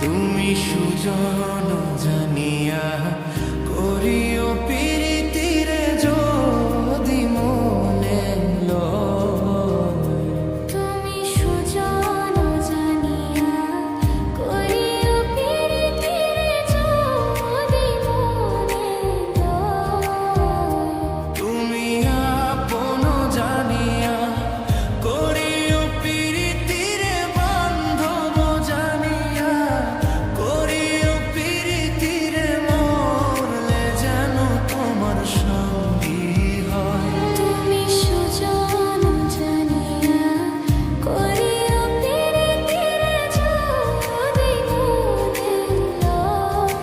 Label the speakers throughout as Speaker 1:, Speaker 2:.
Speaker 1: তুমি সুজন জানিয়া করিও প্রীতিরে যদি মনে লয়।
Speaker 2: তুমি সুজন জানিয়া করিও প্রীতিরে যদি মনে লয়।
Speaker 1: তুমি আপন জানিয়া করিও প্রীতিরে বান্ধব জানিয়া করিও প্রীতিরে মরলে যেন তোমার সঙ্গী হয়।
Speaker 2: তুমি সুজন জানিয়া করিও প্রীতিরে যদি মনে লয়।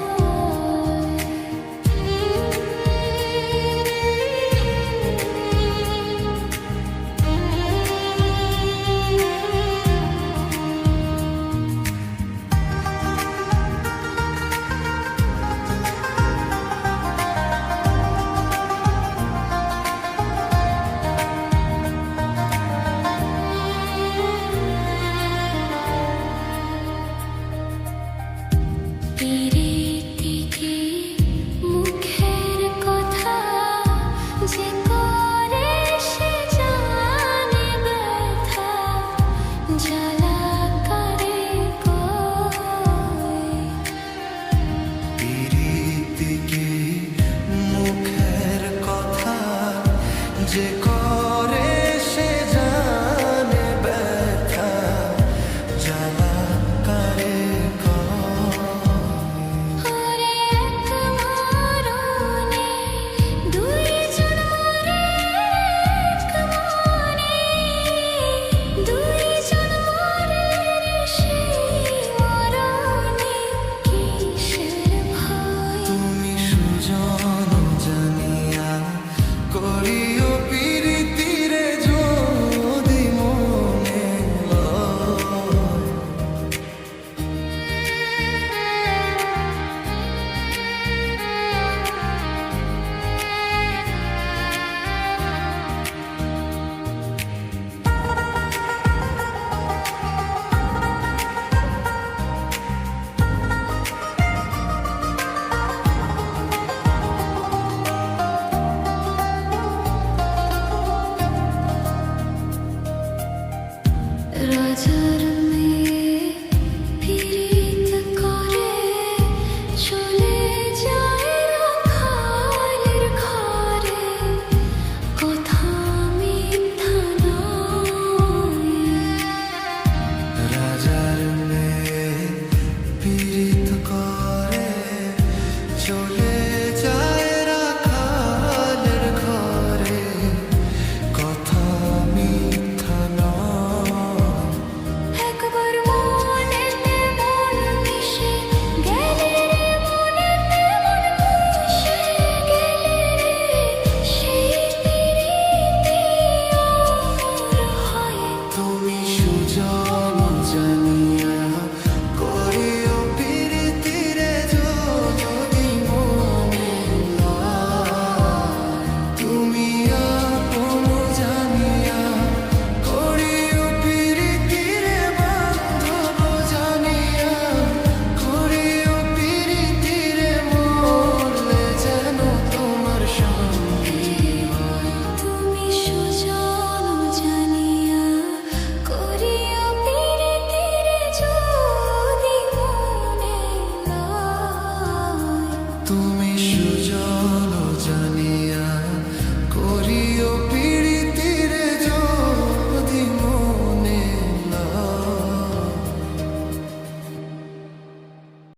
Speaker 2: প্রীতিকে মুখের কথা যে করে সে জানে ব্যথা জ্বালা করে কয়।
Speaker 1: প্রীতিকে মুখের কথা যে করে সে জানে ব্যথা জ্বালা করে
Speaker 2: ওরে এক মরণে দুইজন মরে এক মনে, দুইজন মরলে সেই মরণে কিসের ভয়।
Speaker 1: তুমি সুজন জানিয়া করিও প্রীতিরে যদি মনে লয়।
Speaker 2: রাজার মেয়ে পীড়িত করে চলে যায় রাখালের ঘরে, কথা মিথ্যা নয়।
Speaker 1: রাজার মেয়ে পীড়িত করে চলে যায় রাখালের ঘরে, কথা মিথ্যা নয়।
Speaker 2: একবার মনেতে মন মিশে গেলে রে, মনেতে মন মিশে গেলে রে, সেই প্রীতি অমর হয়।
Speaker 1: তুমি সুজন